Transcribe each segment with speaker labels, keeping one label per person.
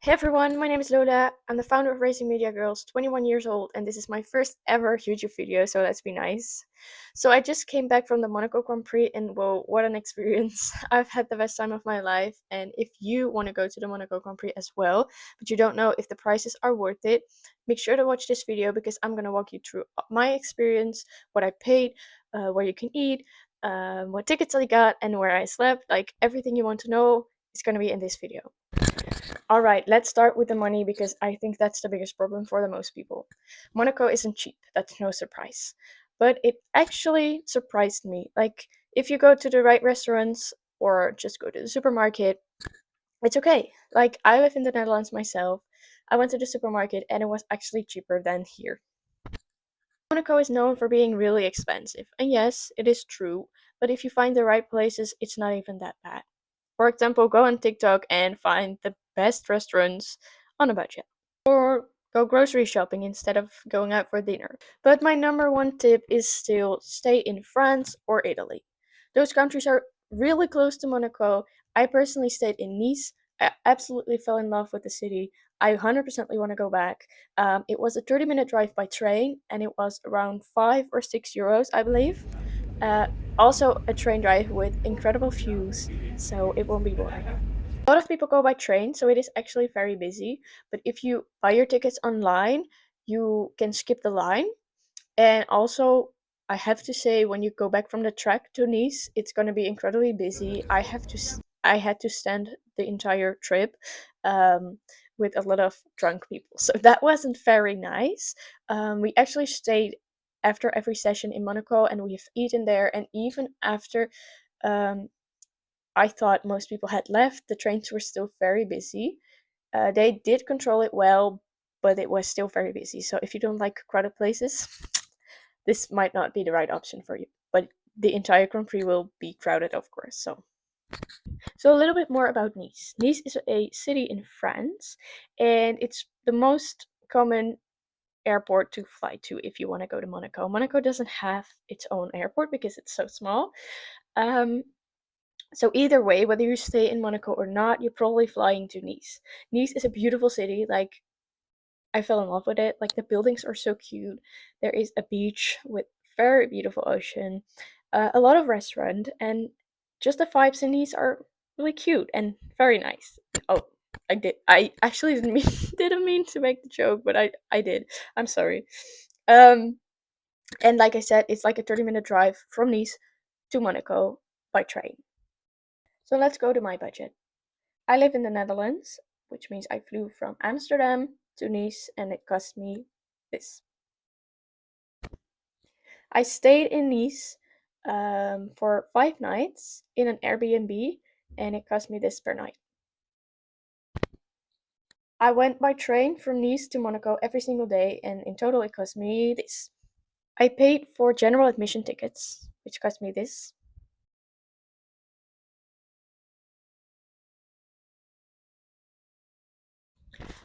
Speaker 1: Hey everyone, my name is Lola. I'm the founder of Racing Media Girls, 21 years old, and this is my first ever YouTube video, so let's be nice. So I just came back from the Monaco Grand Prix, and whoa, what an experience. I've had the best time of my life, and if you want to go to the Monaco Grand Prix as well, but you don't know if the prices are worth it, make sure to watch this video because I'm going to walk you through my experience, what I paid, where you can eat, what tickets I got, and where I slept. Like everything you want to know is going to be in this video. All right, let's start with the money because I think that's the biggest problem for the most people. Monaco isn't cheap, that's no surprise. But it actually surprised me. Like, if you go to the right restaurants or just go to the supermarket, it's okay. Like, I live in the Netherlands myself. I went to the supermarket and it was actually cheaper than here. Monaco is known for being really expensive, and yes, it is true, but if you find the right places, it's not even that bad. For example, go on TikTok and find the best restaurants on a budget. Or go grocery shopping instead of going out for dinner. But my number one tip is still stay in France or Italy. Those countries are really close to Monaco. I personally stayed in Nice. I absolutely fell in love with the city. I 100% want to go back. It was a 30-minute drive by train and it was around 5 or 6 euros, I believe. Uh, Also, a train drive with incredible views, so it won't be boring. A lot of people go by train, so it is actually very busy. But if you buy your tickets online, you can skip the line. And also, I have to say, when you go back from the track to Nice, it's going to be incredibly busy. I had to stand the entire trip with a lot of drunk people, so that wasn't very nice. We actually stayed after every session in Monaco, and we've eaten there. And even after um, I thought most people had left, the trains were still very busy. They did control it well, but it was still very busy. So if you don't like crowded places, this might not be the right option for you. But the entire Grand Prix will be crowded, of course. So a little bit more about Nice. Nice is a city in France, and it's the most common airport to fly to if you want to go to Monaco. Monaco doesn't have its own airport because it's so small. Um, So either way, whether you stay in Monaco or not, you're probably flying to Nice. Nice is a beautiful city. Like I fell in love with it. Like the buildings are so cute. There is a beach with very beautiful ocean, a lot of restaurant, and just the vibes in Nice are really cute and very nice. Oh, I did. I actually didn't mean didn't mean to make the joke, but I did. I'm sorry. Um, and like I said, it's like a 30-minute drive from Nice to Monaco by train. So let's go to my budget. I live in the Netherlands, which means I flew from Amsterdam to Nice and it cost me this. I stayed in Nice for 5 nights in an Airbnb and it cost me this per night. I went by train from Nice to Monaco every single day and in total it cost me this. I paid for general admission tickets, which cost me this.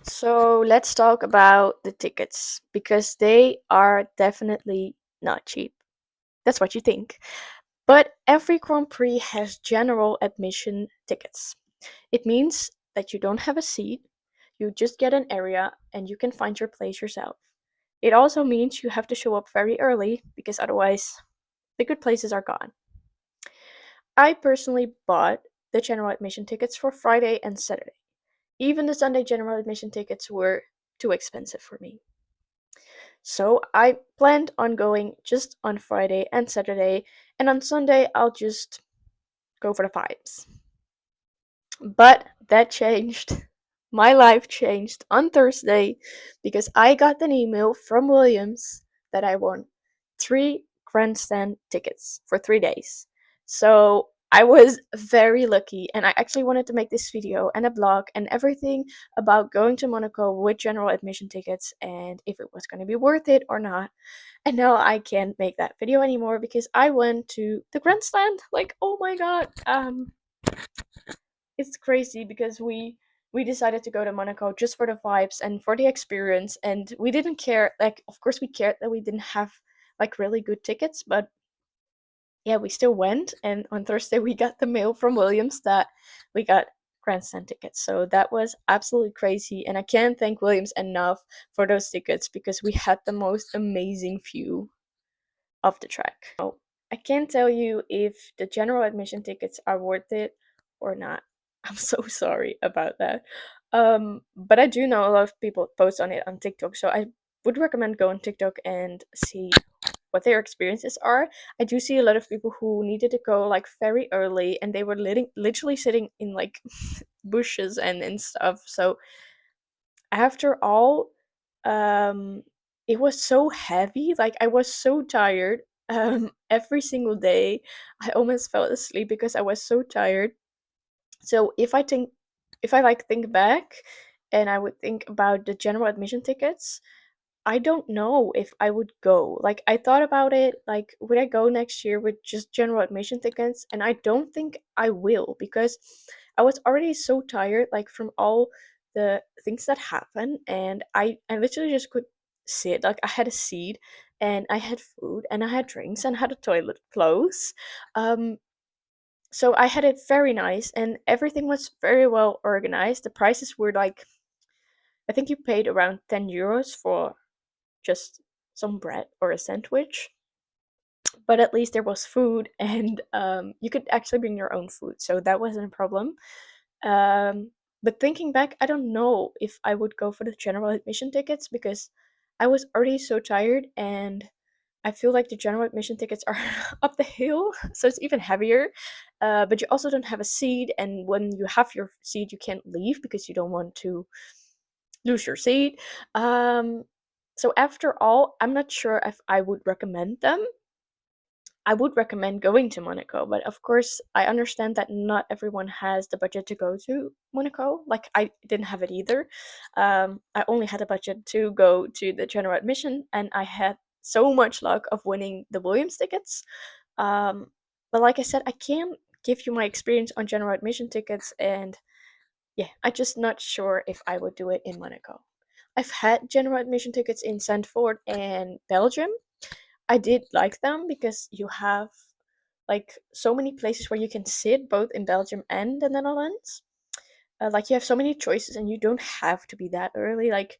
Speaker 1: So let's talk about the tickets because they are definitely not cheap. That's what you think. But every Grand Prix has general admission tickets. It means that you don't have a seat, you just get an area and you can find your place yourself. It also means you have to show up very early because otherwise the good places are gone. I personally bought the general admission tickets for Friday and Saturday. Even the Sunday general admission tickets were too expensive for me. So I planned on going just on Friday and Saturday, and on Sunday I'll just go for the vibes. But that changed. My life changed on Thursday because I got an email from Williams that I won 3 Grandstand tickets for 3 days. So I was very lucky, and I actually wanted to make this video and a blog and everything about going to Monaco with general admission tickets and if it was going to be worth it or not. And now I can't make that video anymore because I went to the Grandstand. Like, oh my god. It's crazy because we decided to go to Monaco just for the vibes and for the experience, and we didn't care. Like, of course, we cared that we didn't have like really good tickets, but yeah, we still went. And on Thursday, we got the mail from Williams that we got Grandstand tickets. So that was absolutely crazy. And I can't thank Williams enough for those tickets because we had the most amazing view of the track. I can't tell you if the general admission tickets are worth it or not. I'm so sorry about that. But I do know a lot of people post on it on TikTok, so I would recommend go on TikTok and see what their experiences are. I do see a lot of people who needed to go like very early and they were literally sitting in like bushes and stuff. So after all, um it was so heavy, like I was so tired. Every single day I almost fell asleep because I was so tired. So if I like think back and I would think about the general admission tickets, I don't know if I would go. Like I thought about it, like would I go next year with just general admission tickets? And I don't think I will because I was already so tired like from all the things that happened, and I literally just could sit. Like I had a seat and I had food and I had drinks and had a toilet close. Um so I had it very nice and everything was very well organized. The prices were like, I think you paid around 10 euros for just some bread or a sandwich, but at least there was food and you could actually bring your own food, so that wasn't a problem. um, but thinking back, I don't know if I would go for the general admission tickets because I was already so tired, and I feel like the general admission tickets are up the hill, so it's even heavier. But you also don't have a seat, and when you have your seat, you can't leave because you don't want to lose your seat. Um, so after all, I'm not sure if I would recommend them. I would recommend going to Monaco, but of course, I understand that not everyone has the budget to go to Monaco. Like, I didn't have it either. I only had a budget to go to the general admission, and I had so much luck of winning the Williams tickets. Um, but like I said, I can't give you my experience on general admission tickets, and yeah, I'm just not sure if I would do it in Monaco. I've had general admission tickets in Zandvoort and Belgium. I did like them because you have like so many places where you can sit both in Belgium and the Netherlands. Like you have so many choices and you don't have to be that early. Like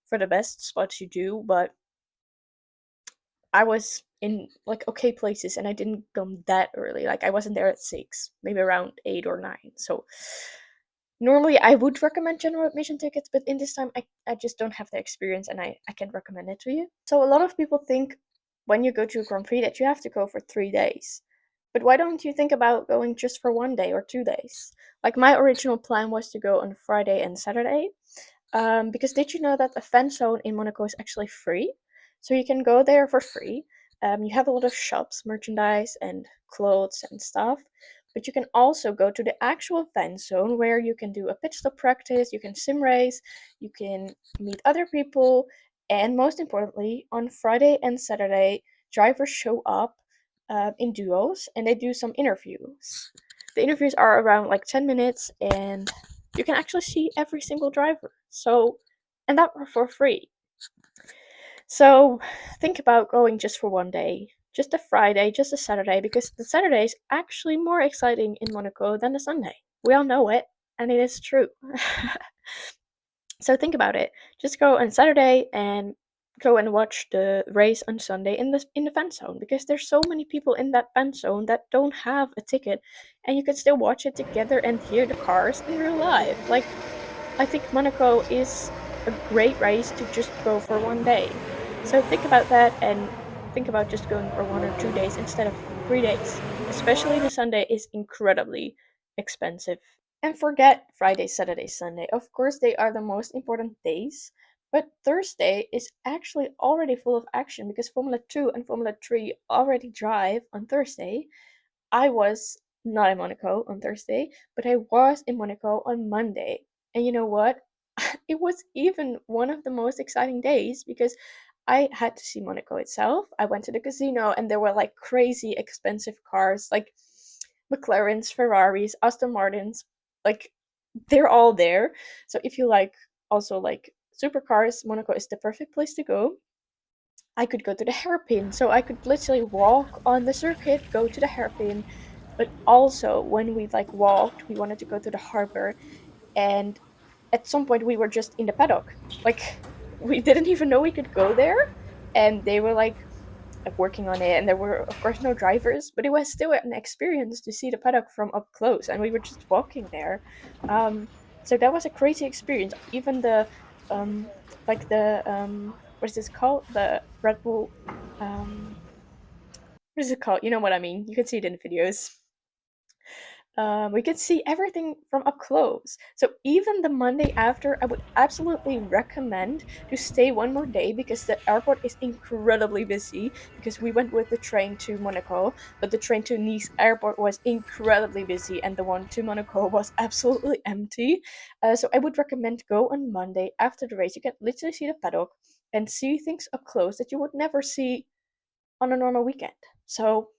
Speaker 1: for the best spots you do, but I was in like okay places and I didn't come that early. Like I wasn't there at 6, maybe around 8 or 9. So normally I would recommend general admission tickets, but in this time I just don't have the experience and I can't recommend it to you. So a lot of people think when you go to a Grand Prix that you have to go for 3 days. But why don't you think about going just for 1 day or 2 days? Like my original plan was to go on Friday and Saturday. Because did you know that the fan zone in Monaco is actually free? So you can go there for free. You have a lot of shops, merchandise, and clothes and stuff. But you can also go to the actual fan zone where you can do a pit stop practice, you can sim race, you can meet other people, and most importantly, on Friday and Saturday, drivers show up in duos and they do some interviews. The interviews are around like 10 minutes and you can actually see every single driver. So, and that for free. So, think about going just for 1 day, just a Friday, just a Saturday, because the Saturday is actually more exciting in Monaco than the Sunday. We all know it, and it is true. So, think about it. Just go on Saturday and go and watch the race on Sunday in the fan zone because there's so many people in that fan zone that don't have a ticket and you can still watch it together and hear the cars in real life. Like I think Monaco is a great race to just go for 1 day. So think about that and think about just going for 1 or 2 days instead of 3 days. Especially the Sunday is incredibly expensive. And forget Friday, Saturday, Sunday. Of course, they are the most important days. But Thursday is actually already full of action because Formula 2 and Formula 3 already drive on Thursday. I was not in Monaco on Thursday, but I was in Monaco on Monday. And you know what? It was even one of the most exciting days because I had to see Monaco itself. I went to the casino and there were like crazy expensive cars like McLarens, Ferraris, Aston Martins. Like they're all there. So if you like also like supercars, Monaco is the perfect place to go. I could go to the hairpin, so I could literally walk on the circuit, go to the hairpin. But also, when we like walked, we wanted to go to the harbor, And at some point we were just in the paddock, like we didn't even know we could go there, and they were like working on it, and there were of course no drivers, but it was still an experience to see the paddock from up close, and we were just walking there. So that was a crazy experience. Even the um like the what is this called, the Red Bull, um what is it called, you know what I mean, you can see it in the videos. We could see everything from up close. So even the Monday after, I would absolutely recommend to stay one more day because the airport is incredibly busy. Because we went with the train to Monaco, but the train to Nice airport was incredibly busy, and the one to Monaco was absolutely empty. So I would recommend go on Monday after the race. You can literally see the paddock and see things up close that you would never see on a normal weekend. So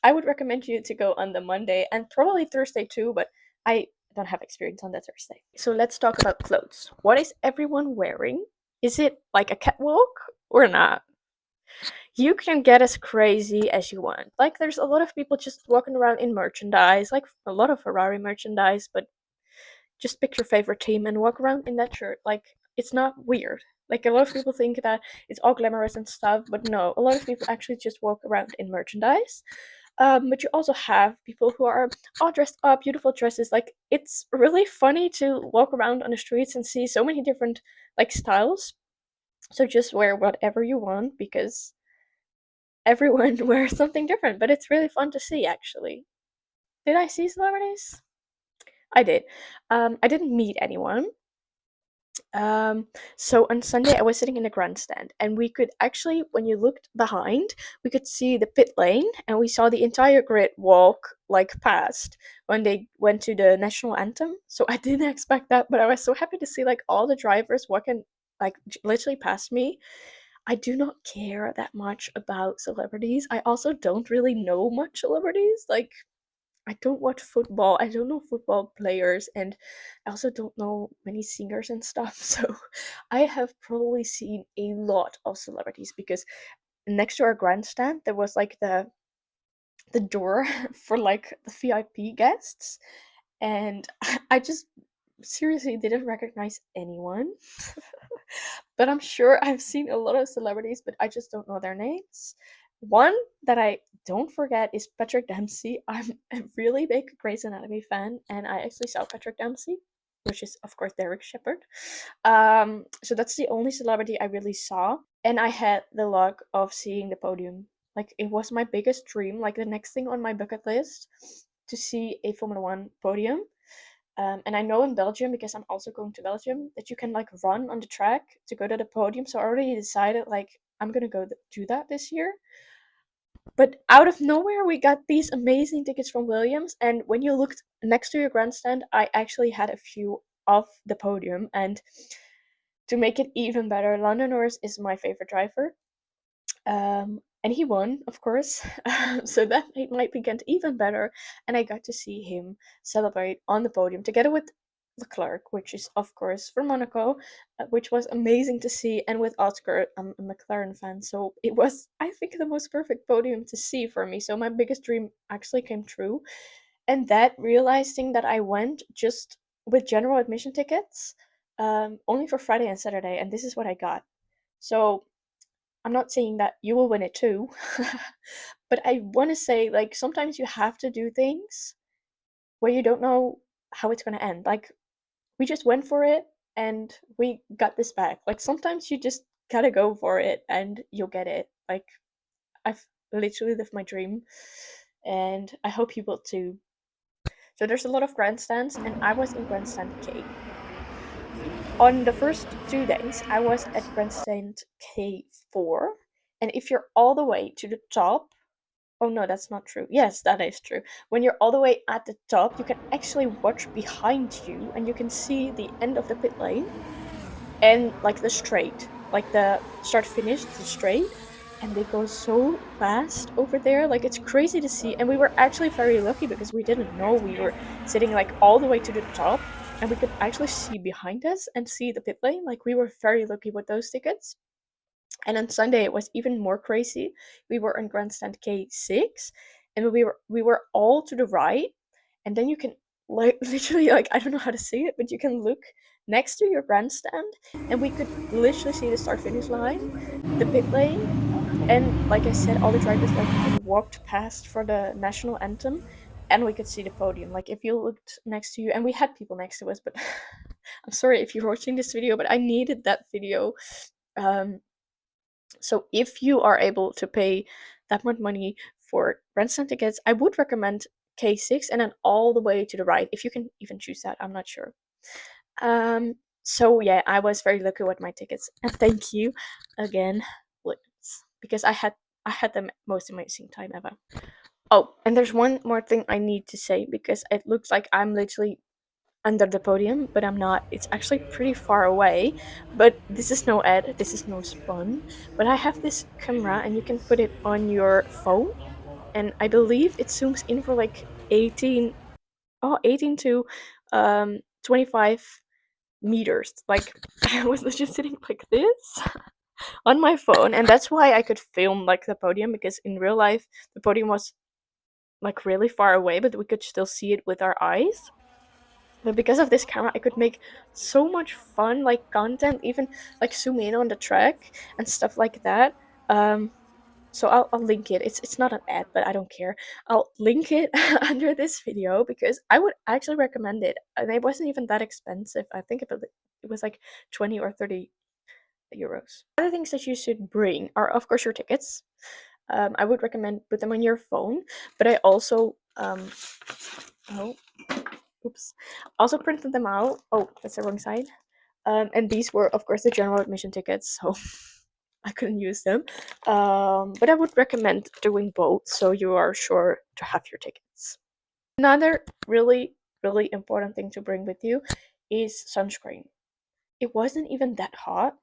Speaker 1: I would recommend you to go on the Monday and probably Thursday too, but I don't have experience on that Thursday. So let's talk about clothes. What is everyone wearing? Is it like a catwalk or not? You can get as crazy as you want. Like, there's a lot of people just walking around in merchandise, like a lot of Ferrari merchandise, but just pick your favorite team and walk around in that shirt. Like, it's not weird. Like, a lot of people think that it's all glamorous and stuff, but no, a lot of people actually just walk around in merchandise. But you also have people who are all dressed up, beautiful dresses. Like, it's really funny to walk around on the streets and see so many different like styles. So just wear whatever you want because everyone wears something different. But it's really fun to see, actually. Did I see celebrities? I did. I didn't meet anyone. Um, so on Sunday, I was sitting in the grandstand, and we could actually, when you looked behind, we could see the pit lane, and we saw the entire grid walk like past when they went to the national anthem. So I didn't expect that, but I was so happy to see like all the drivers walking like literally past me. I do not care that much about celebrities. I also don't really know much celebrities. Like, I don't watch football. I don't know football players, and I also don't know many singers and stuff. So I have probably seen a lot of celebrities because next to our grandstand there was like the door for like the VIP guests, and I just seriously didn't recognize anyone. But I'm sure I've seen a lot of celebrities, but I just don't know their names. One that I don't forget is Patrick Dempsey. I'm a really big Grey's Anatomy fan, and I actually saw Patrick Dempsey, which is of course Derek Shepherd. So that's the only celebrity I really saw, and I had the luck of seeing the podium. Like, it was my biggest dream, like the next thing on my bucket list, to see a Formula One podium. And I know in Belgium, because I'm also going to Belgium, that you can like run on the track to go to the podium. So I already decided like I'm gonna go do that this year. But out of nowhere, we got these amazing tickets from Williams. And when you looked next to your grandstand, I actually had a few off the podium. And to make it even better, Lando Norris is my favorite driver. And he won, of course. So that made my weekend even better. And I got to see him celebrate on the podium together with Leclerc, which is, of course, from Monaco, which was amazing to see. And with Oscar, I'm a McLaren fan. So it was, I think, the most perfect podium to see for me. So my biggest dream actually came true. And that realizing that I went just with general admission tickets, only for Friday and Saturday. And this is what I got. So I'm not saying that you will win it too, but I want to say, like, sometimes you have to do things where you don't know how it's going to end. Like, we just went for it and we got this back. Like, sometimes you just gotta go for it and you'll get it. Like, I've literally lived my dream, and I hope you will too. So, there's a lot of grandstands, and I was in Grandstand K. On the first 2 days, I was at Grandstand K4, and if you're all the way to the top, oh no, that's not true. Yes, that is true. When you're all the way at the top, you can actually watch behind you and you can see the end of the pit lane and like the straight, like the start finish, the straight. And they go so fast over there. Like, it's crazy to see. And we were actually very lucky because we didn't know we were sitting like all the way to the top and we could actually see behind us and see the pit lane. Like, we were very lucky with those tickets. And on Sunday it was even more crazy. We were on Grandstand K6, and we were all to the right, and then you can like literally, like, I don't know how to say it, but you can look next to your grandstand, and we could literally see the start finish line, the pit lane, and like I said, all the drivers like even walked past for the national anthem, and we could see the podium. Like if you looked next to you, and we had people next to us, but I'm sorry if you're watching this video, but I needed that video. Um, so if you are able to pay that much money for grandstand tickets, I would recommend K6 and then all the way to the right, if you can even choose that. I'm not sure. Um, so yeah, I was very lucky with my tickets, and thank you again, Williams, because I had the most amazing time ever. Oh, and there's one more thing I need to say because it looks like I'm literally under the podium, but I'm not. It's actually pretty far away. But this is no ad, this is no spun. But I have this camera, and you can put it on your phone, and I believe it zooms in for like 18 to 25 meters. Like I was just sitting like this on my phone, and that's why I could film like the podium, because in real life the podium was like really far away, but we could still see it with our eyes. But because of this camera, I could make so much fun like content, even like zoom in on the track and stuff like that. Um, so I'll link it. It's not an ad, but I don't care. I'll link it under this video because I would actually recommend it. And it wasn't even that expensive. I think it was like 20 or 30 euros. Other things that you should bring are, of course, your tickets. I would recommend put them on your phone, but I also oh, oops, also printed them out. Oh, that's the wrong side. And these were, of course, the general admission tickets, so I couldn't use them. But I would recommend doing both, so you are sure to have your tickets. Another really, really important thing to bring with you is sunscreen. It wasn't even that hot,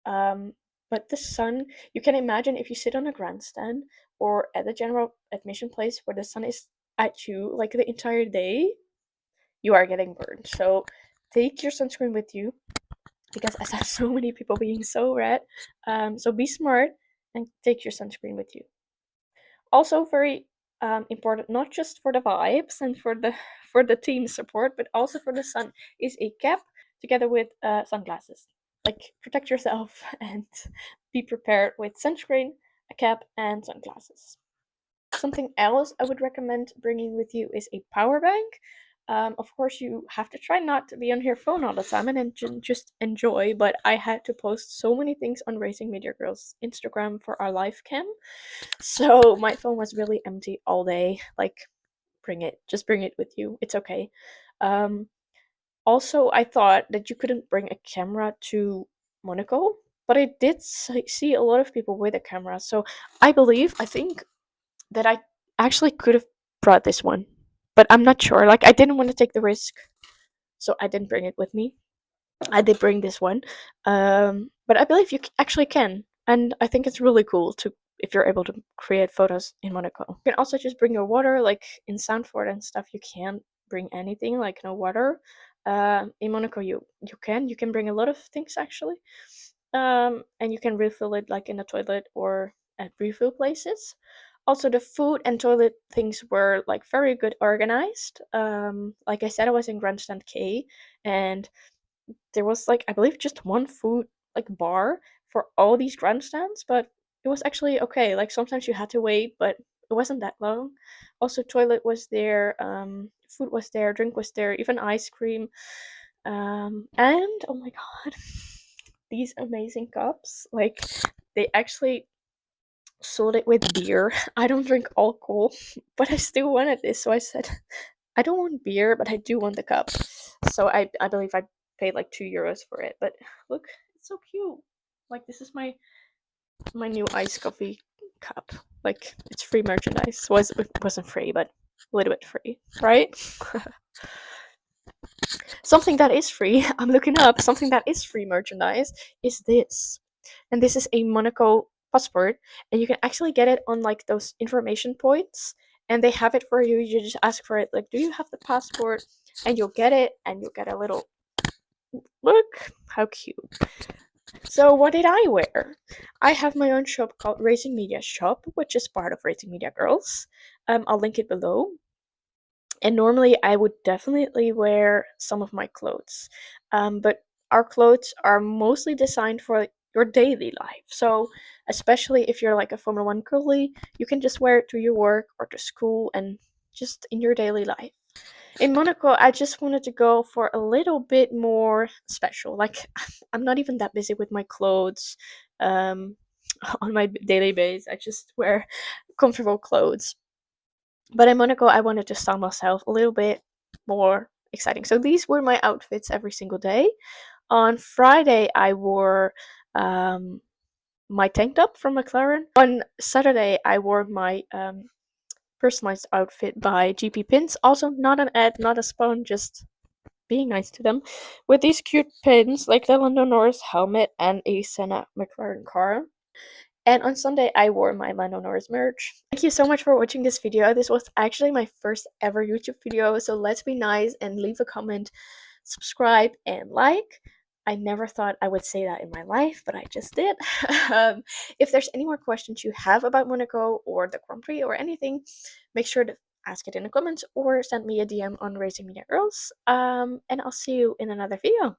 Speaker 1: um, but the sun, you can imagine if you sit on a grandstand or at a general admission place where the sun is at you like the entire day, you are getting burned. So take your sunscreen with you because I saw so many people being so red. So be smart and take your sunscreen with you. Also very important, not just for the vibes and for the for the team support, but also for the sun, is a cap together with sunglasses. Like protect yourself and be prepared with sunscreen, a cap, and sunglasses. Something else I would recommend bringing with you is a power bank. Of course, you have to try not to be on your phone all the time and just enjoy. But I had to post so many things on Racing Media Girls Instagram for our live cam, so my phone was really empty all day. Like, just bring it with you. It's okay. Um, Also, I thought that you couldn't bring a camera to Monaco, but I did see a lot of people with a camera. So I think that I actually could have brought this one, but I'm not sure. Like, I didn't want to take the risk, so I didn't bring it with me. I did bring this one, but I believe you actually can, and I think it's really cool to if you're able to create photos in Monaco. You can also just bring your water, like in Sanford and stuff. You can't bring anything, like no water. In Monaco, you can bring a lot of things actually, and you can refill it like in the toilet or at refill places. Also, the food and toilet things were like very good organized. Like I said, I was in Grandstand K, and there was like I believe just one food like bar for all these grandstands, but it was actually okay. Like sometimes you had to wait, but it wasn't that long. Also, toilet was there, food was there, drink was there, even ice cream. And oh my god, these amazing cups! Like they actually sold it with beer. I don't drink alcohol, but I still wanted this, so I said, I don't want beer, but I do want the cup. So I believe I paid like 2 euros for it. But look, it's so cute. Like this is my new iced coffee cup. Like it's free merchandise. It wasn't free, but a little bit free, right? Something that is free. I'm looking up. Something that is free merchandise is this, and this is a Monaco passport, and you can actually get it on like those information points, and they have it for you. You just ask for it, like, do you have the passport? And you'll get it, and you'll get a little look. How cute. So what did I wear? I have my own shop called Racing Media Shop, which is part of Racing Media Girls. I'll link it below. And normally I would definitely wear some of my clothes. But our clothes are mostly designed for like, your daily life. So, especially if you're like a Formula One girly, you can just wear it to your work or to school and just in your daily life. In Monaco, I just wanted to go for a little bit more special. Like, I'm not even that busy with my clothes um, on my daily basis. I just wear comfortable clothes. But in Monaco, I wanted to style myself a little bit more exciting. So these were my outfits every single day. On Friday, I wore my tank top from McLaren. On Saturday, I wore my personalized outfit by GP Pins. Also, not an ad, not a spawn, just being nice to them. With these cute pins, like the Lando Norris helmet and a Senna McLaren car. And on Sunday, I wore my Lando Norris merch. Thank you so much for watching this video. This was actually my first ever YouTube video, so let's be nice and leave a comment, subscribe, and like. I never thought I would say that in my life, but I just did. If there's any more questions you have about Monaco or the Grand Prix or anything, make sure to ask it in the comments or send me a DM on Racing Media Girls. And I'll see you in another video.